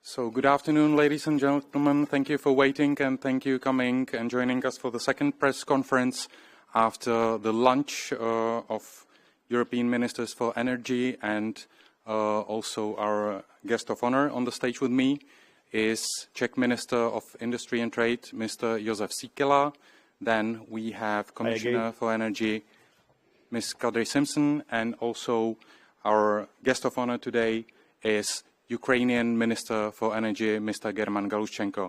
So good afternoon, ladies and gentlemen. Thank you for waiting and thank you for coming and joining us for the second press conference after the lunch of European Ministers for Energy, and also our guest of honor on the stage with me is Czech Minister of Industry and Trade, Mr. Jozef Síkela. Then we have Commissioner for Energy, Ms. Simson, and also our guest of honor today is Ukrainian Minister for Energy, Mr. Germán Галущенко.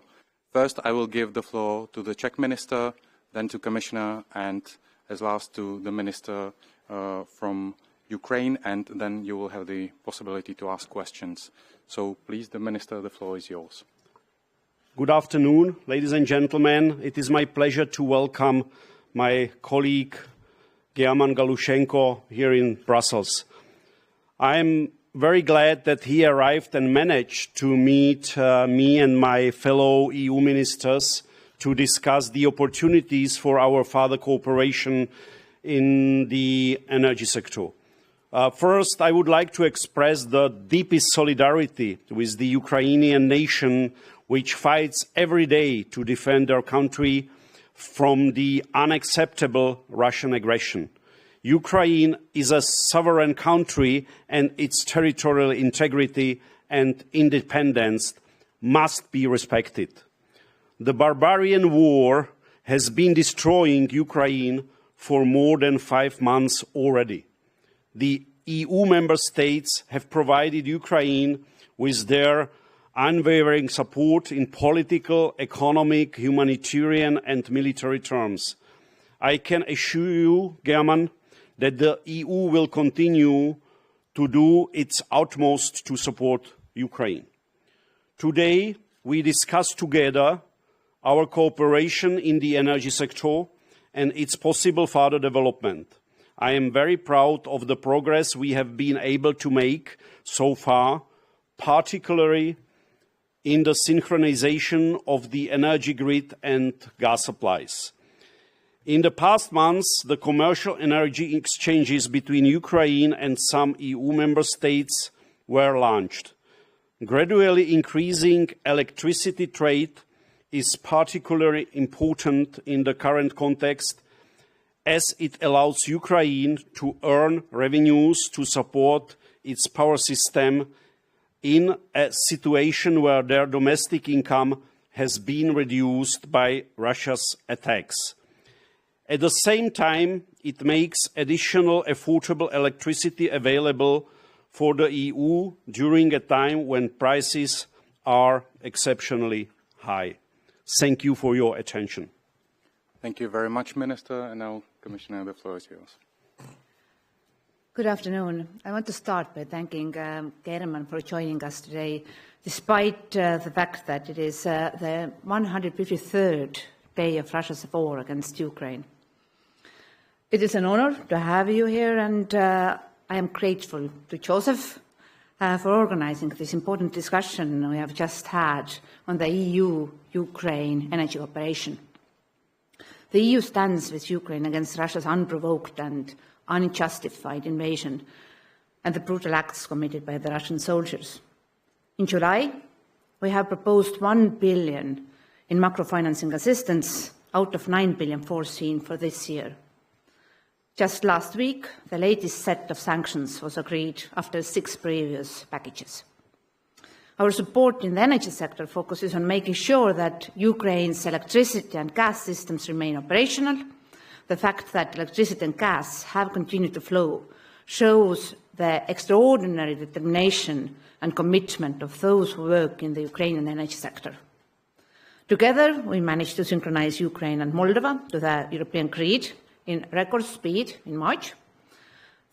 First, I will give the floor to the Czech Minister, then to Commissioner, and as last to the Minister from Ukraine, and then you will have the possibility to ask questions. So please, the Minister, the floor is yours. Good afternoon, ladies and gentlemen. It is my pleasure to welcome my colleague Germán Галущенко here in Brussels. I am very glad that he arrived and managed to meet me and my fellow EU ministers to discuss the opportunities for our further cooperation in the energy sector. First, I would like to express the deepest solidarity with the Ukrainian nation, which fights every day to defend their country from the unacceptable Russian aggression. Ukraine is a sovereign country, and its territorial integrity and independence must be respected. The barbarian war has been destroying Ukraine for more than 5 months already. The EU member states have provided Ukraine with their unwavering support in political, economic, humanitarian and military terms. I can assure you, German, that the EU will continue to do its utmost to support Ukraine. Today, we discuss together our cooperation in the energy sector and its possible further development. I am very proud of the progress we have been able to make so far, particularly in the synchronization of the energy grid and gas supplies. In the past months, the commercial energy exchanges between Ukraine and some EU member states were launched. Gradually increasing electricity trade is particularly important in the current context, as it allows Ukraine to earn revenues to support its power system in a situation where their domestic income has been reduced by Russia's attacks. At the same time, it makes additional affordable electricity available for the EU during a time when prices are exceptionally high. Thank you for your attention. Thank you very much, Minister. And now, Commissioner, the floor is yours. Good afternoon. I want to start by thanking Germán for joining us today, despite the fact that it is the 153rd day of Russia's war against Ukraine. It is an honor to have you here, and I am grateful to Jozef for organizing this important discussion we have just had on the EU-Ukraine energy cooperation. The EU stands with Ukraine against Russia's unprovoked and unjustified invasion and the brutal acts committed by the Russian soldiers. In July, we have proposed 1 billion in macro-financing assistance out of 9 billion foreseen for this year. Just last week, the latest set of sanctions was agreed after 6 previous packages. Our support in the energy sector focuses on making sure that Ukraine's electricity and gas systems remain operational. The fact that electricity and gas have continued to flow shows the extraordinary determination and commitment of those who work in the Ukrainian energy sector. Together, we managed to synchronize Ukraine and Moldova to the European grid in record speed in March.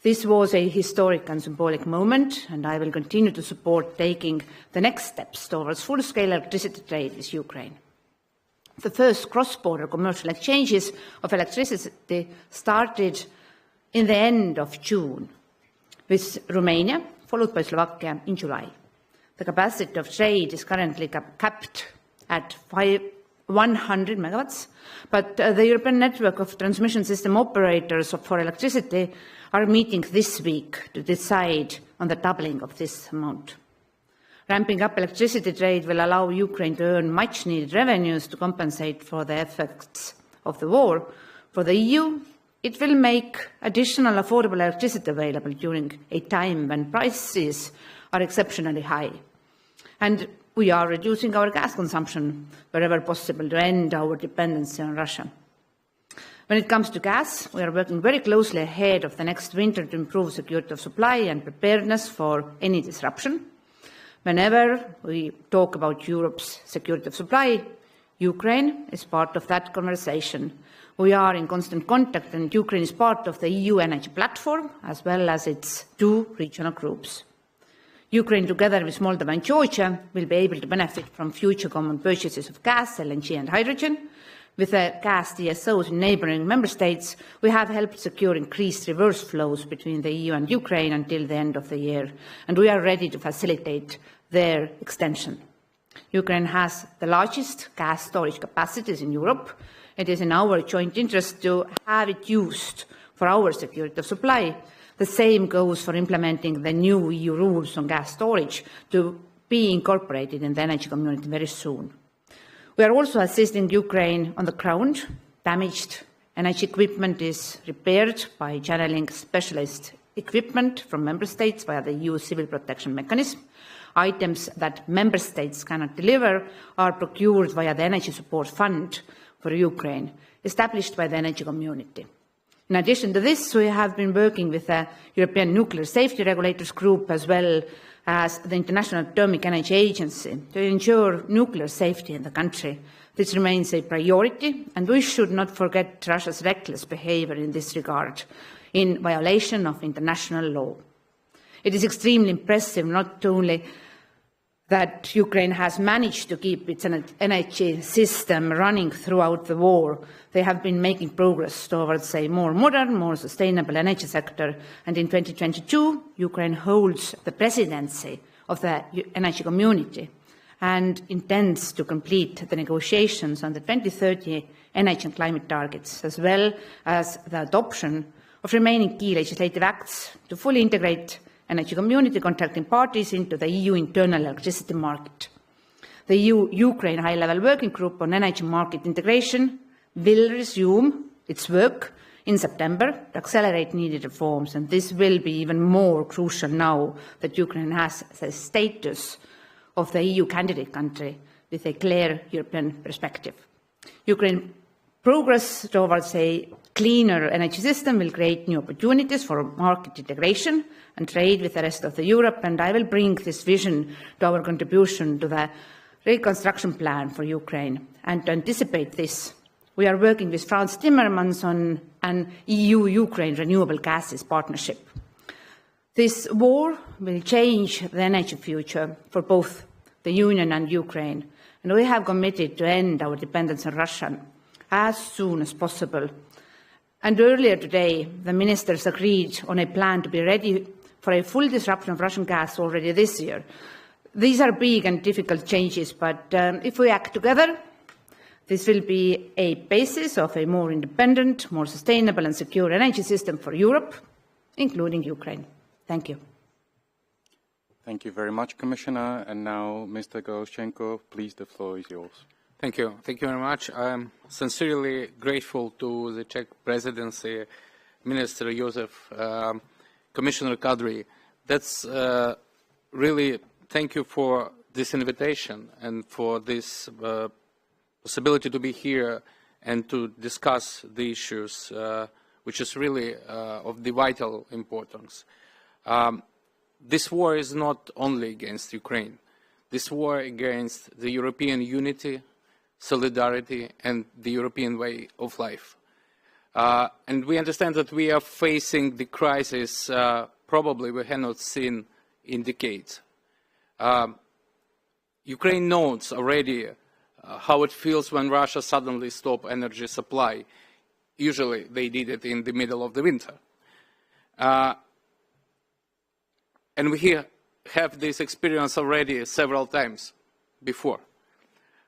This was a historic and symbolic moment, and I will continue to support taking the next steps towards full-scale electricity trade with Ukraine. The first cross-border commercial exchanges of electricity started in the end of June, with Romania, followed by Slovakia in July. The capacity of trade is currently capped at 100 megawatts, but the European network of transmission system operators for electricity are meeting this week to decide on the doubling of this amount. Ramping up electricity trade will allow Ukraine to earn much-needed revenues to compensate for the effects of the war. For the EU, it will make additional affordable electricity available during a time when prices are exceptionally high. And we are reducing our gas consumption wherever possible to end our dependency on Russia. When it comes to gas, we are working very closely ahead of the next winter to improve security of supply and preparedness for any disruption. Whenever we talk about Europe's security of supply, Ukraine is part of that conversation. We are in constant contact, and Ukraine is part of the EU energy platform, as well as its two regional groups. Ukraine, together with Moldova and Georgia, will be able to benefit from future common purchases of gas, LNG and hydrogen. With the gas DSOs in neighbouring member states, we have helped secure increased reverse flows between the EU and Ukraine until the end of the year, and we are ready to facilitate their extension. Ukraine has the largest gas storage capacities in Europe. It is in our joint interest to have it used for our security of supply. The same goes for implementing the new EU rules on gas storage to be incorporated in the energy community very soon. We are also assisting Ukraine on the ground. Damaged energy equipment is repaired by channeling specialist equipment from member states via the EU civil protection mechanism. Items that member states cannot deliver are procured via the Energy Support Fund for Ukraine, established by the energy community. In addition to this, we have been working with the European Nuclear Safety Regulators Group as well as the International Atomic Energy Agency to ensure nuclear safety in the country. This remains a priority, and we should not forget Russia's reckless behaviour in this regard, in violation of international law. It is extremely impressive not only that Ukraine has managed to keep its energy system running throughout the war. They have been making progress towards a more modern, more sustainable energy sector, and in 2022, Ukraine holds the presidency of the energy community and intends to complete the negotiations on the 2030 energy and climate targets, as well as the adoption of remaining key legislative acts to fully integrate energy community contracting parties into the EU internal electricity market. The EU-Ukraine high-level working group on energy market integration will resume its work in September to accelerate needed reforms, and this will be even more crucial now that Ukraine has the status of the EU candidate country with a clear European perspective. Ukraine's progress towards a cleaner energy system will create new opportunities for market integration and trade with the rest of Europe, and I will bring this vision to our contribution to the reconstruction plan for Ukraine. And to anticipate this, we are working with Frans Timmermans on an EU-Ukraine renewable gases partnership. This war will change the energy future for both the Union and Ukraine, and we have committed to end our dependence on Russia as soon as possible. And earlier today, the ministers agreed on a plan to be ready for a full disruption of Russian gas already this year. These are big and difficult changes, but if we act together, this will be a basis of a more independent, more sustainable and secure energy system for Europe, including Ukraine. Thank you. Thank you very much, Commissioner. And now, Mr. Galushchenko, please, the floor is yours. Thank you. Thank you very much. I'm sincerely grateful to the Czech Presidency, Minister Jozef, Commissioner Kadri. That's really, thank you for this invitation and for this possibility to be here and to discuss the issues, which is really of the vital importance. This war is not only against Ukraine. This war against the European unity, solidarity, and the European way of life. And we understand that we are facing the crisis probably we have not seen in decades. Ukraine knows already how it feels when Russia suddenly stops energy supply. Usually they did it in the middle of the winter. And we have this experience already several times before.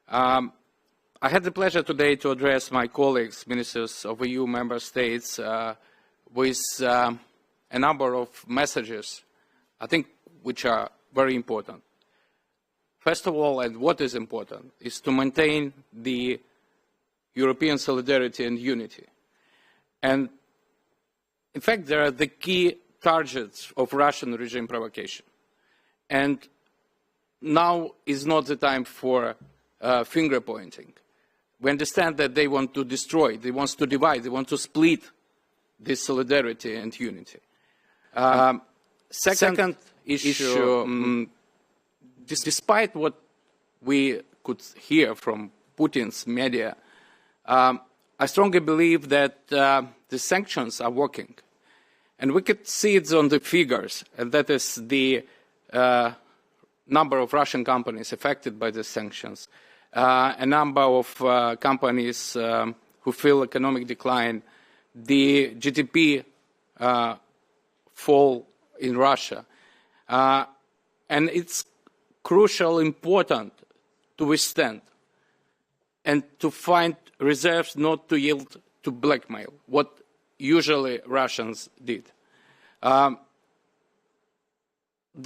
I had the pleasure today to address my colleagues, ministers of EU member states, with a number of messages, I think, which are very important. First of all, and what is important, is to maintain the European solidarity and unity. And in fact, there are the key targets of Russian regime provocation. And now is not the time for finger pointing. We understand that they want to destroy, they want to divide, they want to split this solidarity and unity. Second issue, despite what we could hear from Putin's media, I strongly believe that the sanctions are working. And we could see it on the figures, and that is the number of Russian companies affected by the sanctions, a number of companies who feel economic decline, the GDP fall in Russia. And it's crucial, important to withstand and to find reserves not to yield to blackmail, what usually Russians did. The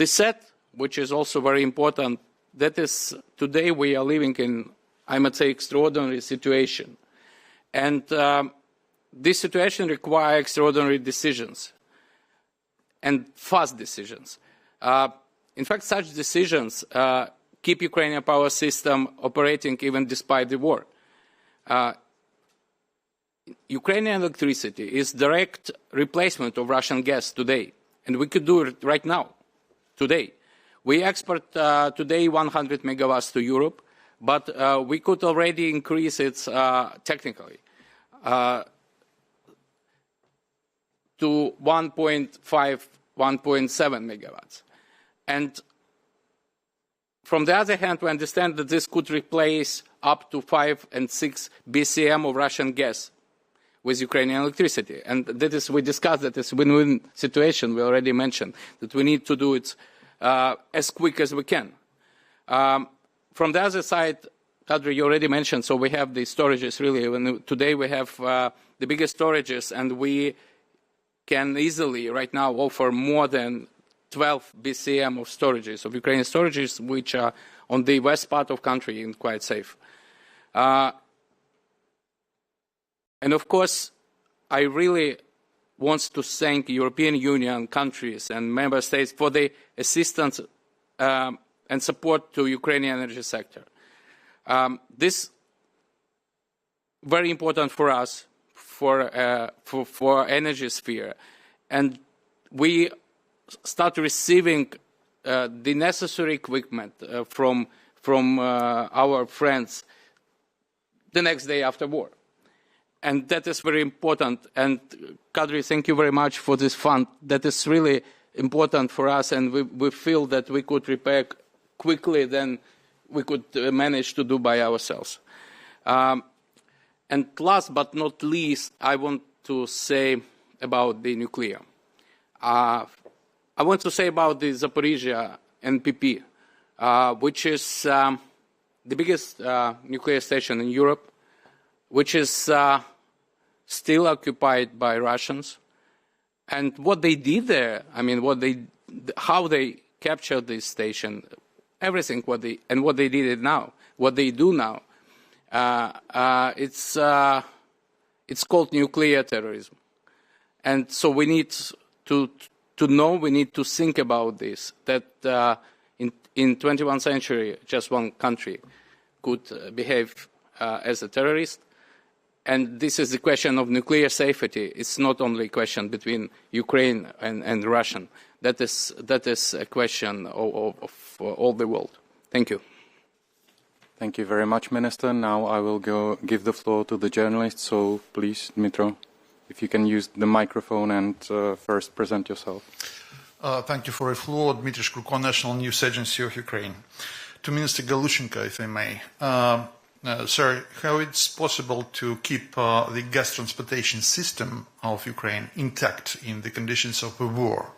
set, which is also very important, that is today we are living in, I might say, extraordinary situation. And this situation requires extraordinary decisions and fast decisions. In fact, such decisions keep Ukrainian power system operating even despite the war. Ukrainian electricity is direct replacement of Russian gas today, and we could do it right now, today. We export today 100 megawatts to Europe, but we could already increase it technically to 1.5, 1.7 megawatts. And from the other hand, we understand that this could replace up to 5 and 6 BCM of Russian gas with Ukrainian electricity. And that is, we discussed that it's a win-win situation. We already mentioned that we need to do it as quick as we can. From the other side, Kadri, you already mentioned, so we have the storages really. Today we have the biggest storages, and we can easily right now offer more than 12 BCM of storages, of Ukrainian storages, which are on the west part of country and quite safe. And of course, I really want to thank European Union countries and member states for the assistance and support to Ukrainian energy sector. This very important for us, for energy sphere, and we start receiving the necessary equipment from our friends the next day after war. And that is very important. And Kadri, thank you very much for this fund. That is really important for us, and we feel that we could repair quickly than we could manage to do by ourselves. And last but not least, I want to say about the nuclear. I want to say about the Zaporizhzhia NPP, which is the biggest nuclear station in Europe, which is still occupied by Russians. And what they did there, I mean, how they captured this station, everything, what they did it now, what they do now, it's called nuclear terrorism. And so we need to know, we need to think about this, that in 21st century, just one country could behave as a terrorist. And this is the question of nuclear safety. It's not only a question between Ukraine and Russia. That is a question of all the world. Thank you. Thank you very much, Minister. Now I will give the floor to the journalists. So please, Dmitro, if you can use the microphone and first present yourself. Thank you for the floor. Dmitry Shkurko, National News Agency of Ukraine. To Minister Galushchenko, if I may. Sir, how it's possible to keep the gas transportation system of Ukraine intact in the conditions of a war?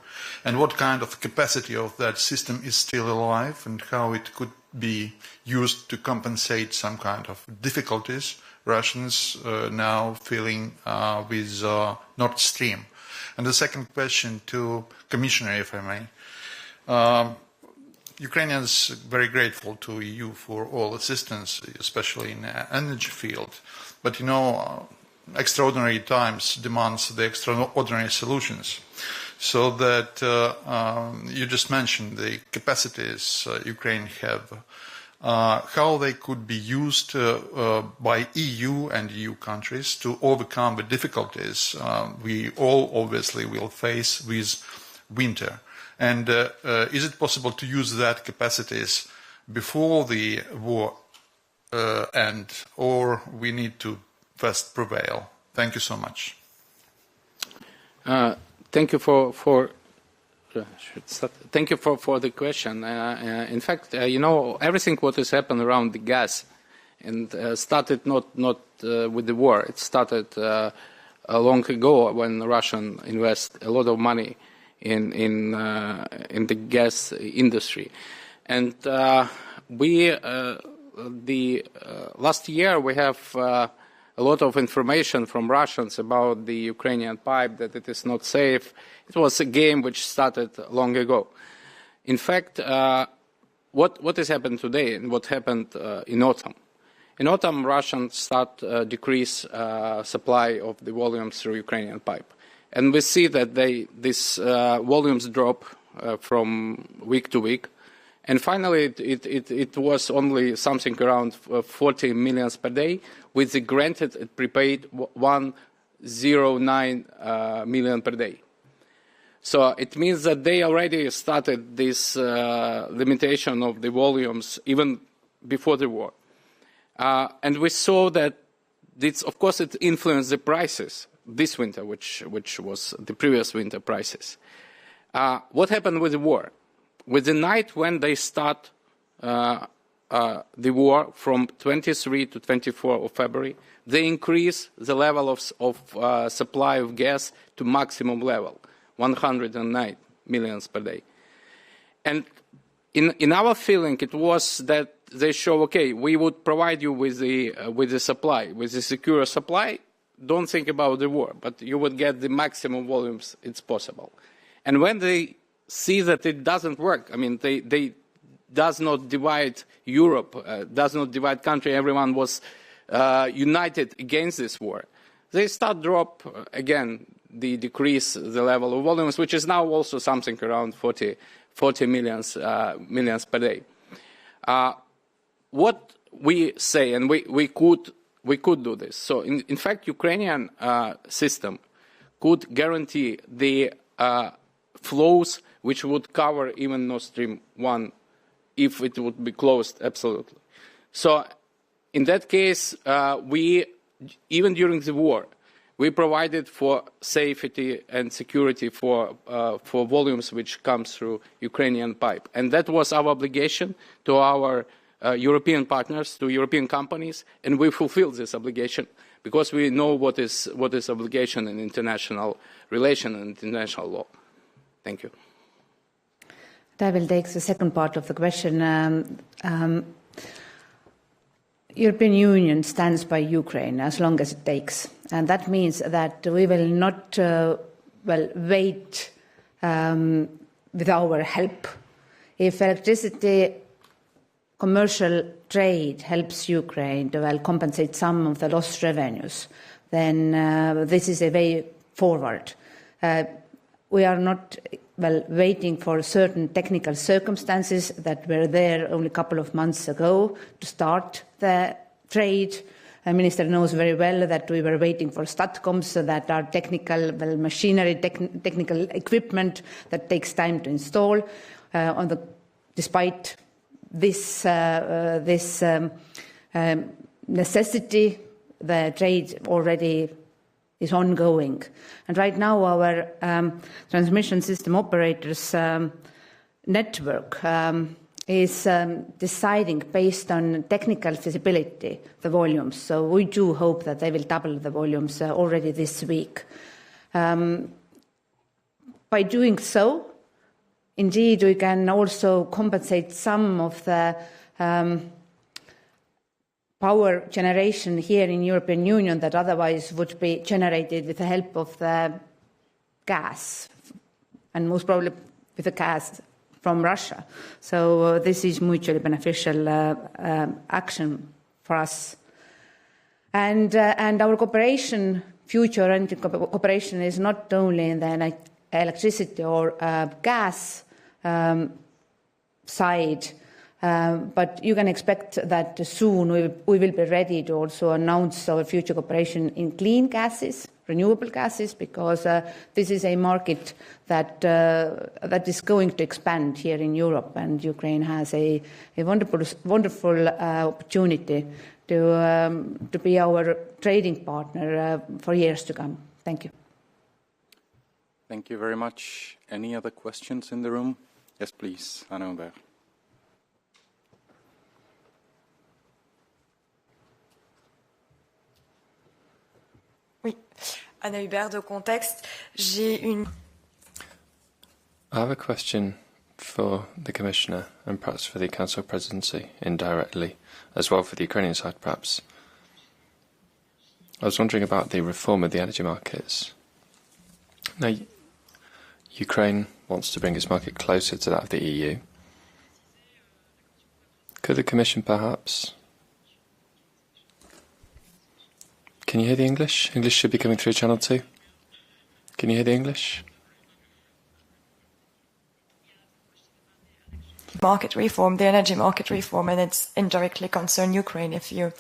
And what kind of capacity of that system is still alive, and how it could be used to compensate some kind of difficulties Russians now feeling with Nord Stream? And the second question to Commissioner, if I may. Ukrainians are very grateful to EU for all assistance, especially in the energy field. But, you know, extraordinary times demands the extraordinary solutions. So that you just mentioned the capacities Ukraine have, how they could be used by EU and EU countries to overcome the difficulties we all obviously will face with winter. And is it possible to use that capacities before the war end, or we need to first prevail? Thank you so much. Thank you for the question. In fact, you know, everything what has happened around the gas, and started not with the war. It started long ago when Russian invest a lot of money in the gas industry, and last year we have. A lot of information from Russians about the Ukrainian pipe, that it is not safe. It was a game which started long ago. In fact, what has happened today and what happened in autumn? In autumn, Russians start decrease supply of the volumes through Ukrainian pipe. And we see that these volumes drop from week to week. And finally, it was only something around 40 million per day, with the granted prepaid 109 million per day. So it means that they already started this limitation of the volumes even before the war. And we saw that, of course, it influenced the prices this winter, which was the previous winter prices. What happened with the war? With the night when they start the war from 23 to 24 of February, they increase the level of supply of gas to maximum level, 109 million per day. And in our feeling, it was that they show, okay, we would provide you with the supply, with the secure supply. Don't think about the war, but you would get the maximum volumes it's possible. And when they see that it doesn't work, I mean, they does not divide Europe, does not divide country. Everyone was united against this war. They start drop again, the decrease the level of volumes, which is now also something around 40 millions per day. What we say, and we could do this. So in fact, Ukrainian system could guarantee the flows which would cover even Nord Stream 1 if it would be closed absolutely. So in that case, we, even during the war, we provided for safety and security for volumes which come through Ukrainian pipe. And that was our obligation to our European partners, to European companies, and we fulfilled this obligation because we know what is obligation in international relation and international law. Thank you. I will take the second part of the question. European Union stands by Ukraine as long as it takes, and that means that we will not wait with our help. If electricity commercial trade helps Ukraine to compensate some of the lost revenues, then this is a way forward. We are not waiting for certain technical circumstances that were there only a couple of months ago to start the trade. The Minister knows very well that we were waiting for STATCOMs, that are technical machinery, technical equipment that takes time to install. Despite this necessity, the trade already is ongoing. And right now our transmission system operators network is deciding based on technical feasibility the volumes. So we do hope that they will double the volumes already this week. By doing so, indeed, we can also compensate some of the power generation here in European Union that otherwise would be generated with the help of the gas, and most probably with the gas from Russia. So this is mutually beneficial action for us. And our cooperation, future energy cooperation, is not only in the electricity or gas side, but you can expect that soon we will be ready to also announce our future cooperation in clean gases, renewable gases, because this is a market that is going to expand here in Europe, and Ukraine has a wonderful opportunity to be our trading partner for years to come. Thank you. Thank you very much. Any other questions in the room? Yes, please, Anna Hubert. Oui, Anna Hubert de Contexte. I have a question for the Commissioner and perhaps for the Council Presidency indirectly, as well for the Ukrainian side perhaps. I was wondering about the reform of the energy markets. Now, Ukraine wants to bring its market closer to that of the EU. Could the Commission perhaps... Can you hear the English? English should be coming through Channel 2. Can you hear the English? Market reform, the energy market reform, and it's indirectly concern Ukraine if you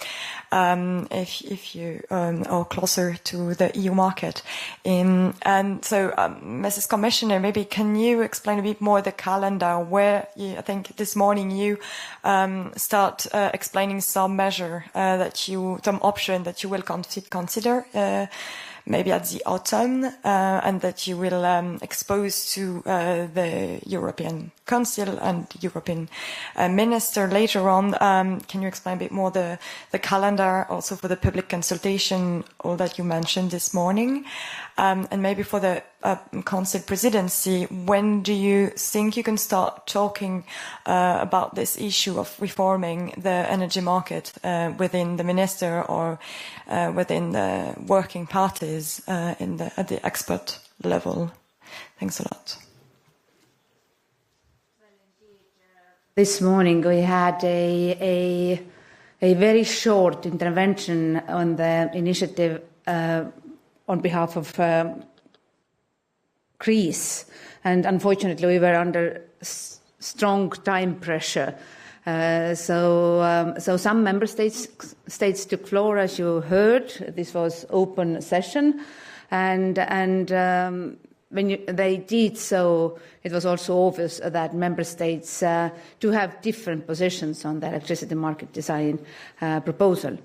are closer to the EU market. And so, Mrs. Commissioner, maybe can you explain a bit more the calendar? Where I think this morning you start explaining some measure some option that you will consider. Maybe at the autumn, and that you will expose to the European Council and European Minister later on. Can you explain a bit more the calendar also for the public consultation, all that you mentioned this morning? And maybe for the Council Presidency, when do you think you can start talking about this issue of reforming the energy market within the Minister or within the working parties at the expert level? Thanks a lot. This morning we had a very short intervention on the initiative on behalf of Greece, and unfortunately we were under strong time pressure. So some member states took floor, as you heard. This was open session, and when they did so, it was also obvious that member states do have different positions on the electricity market design proposal.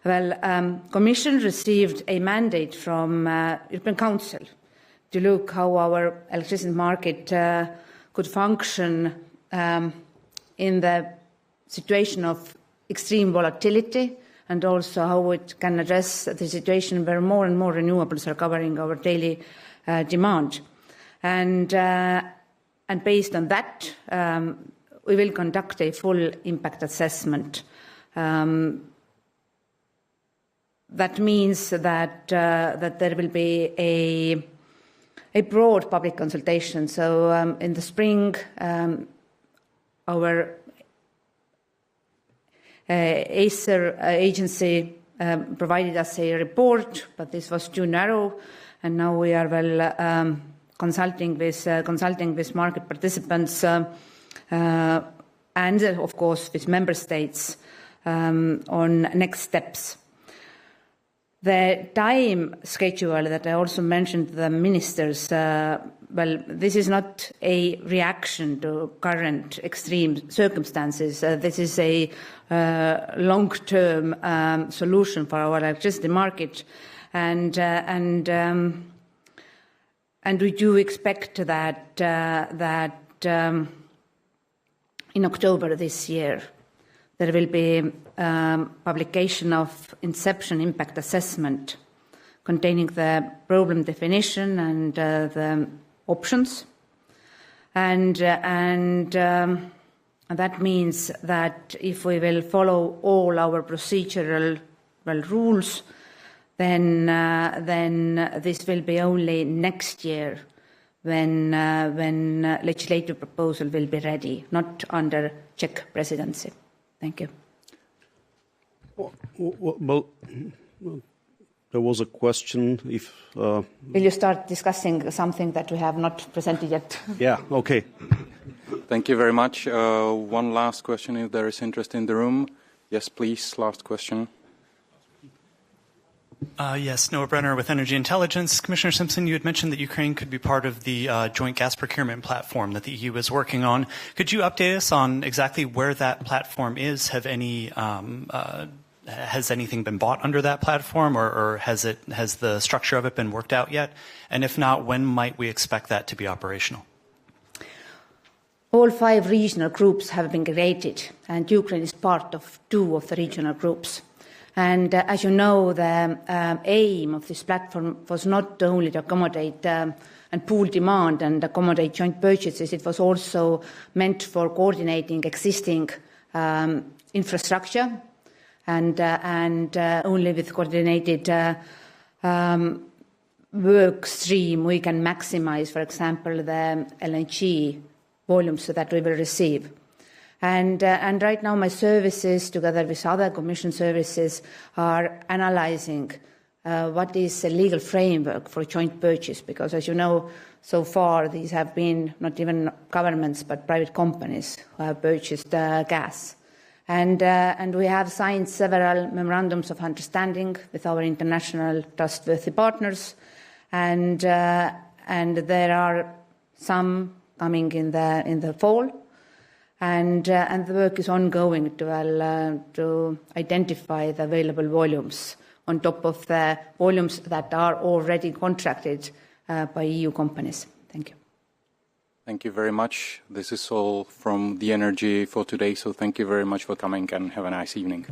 Well, Commission received a mandate from European Council to look how our electricity market could function in the situation of extreme volatility, and also how it can address the situation where more and more renewables are covering our daily demand. And based on that, we will conduct a full impact assessment. That means that there will be a broad public consultation. So in the spring, our ACER agency provided us a report, but this was too narrow, and now we are consulting with market participants and, of course, with member states on next steps. The time schedule that I also mentioned to the ministers, well, this is not a reaction to current extreme circumstances. This is a long-term solution for our electricity market, and we do expect that in October this year there will be publication of inception impact assessment containing the problem definition and the options, and that means that if we will follow all our procedural rules, then this will be only next year when legislative proposal will be ready, not under Czech presidency. Thank you. Well, there was a question if... Will you start discussing something that we have not presented yet? Yeah, okay. Thank you very much. One last question, if there is interest in the room. Yes, please, last question. Yes, Noah Brenner with Energy Intelligence. Commissioner Simpson, you had mentioned that Ukraine could be part of the joint gas procurement platform that the EU is working on. Could you update us on exactly where that platform is? Has anything been bought under that platform, or has the structure of it been worked out yet? And if not, when might we expect that to be operational? All 5 regional groups have been created, and Ukraine is part of 2 of the regional groups. And as you know, the aim of this platform was not only to accommodate and pool demand and accommodate joint purchases, it was also meant for coordinating existing infrastructure, and only with coordinated work stream we can maximize, for example, the LNG volumes that we will receive. And right now my services, together with other Commission services, are analyzing what is the legal framework for joint purchase, because as you know, so far these have been not even governments but private companies who have purchased gas. And we have signed several memorandums of understanding with our international trustworthy partners, and there are some coming in the fall. And the work is ongoing to identify the available volumes on top of the volumes that are already contracted by EU companies. Thank you. Thank you very much. This is all from the Energy for today, so thank you very much for coming and have a nice evening.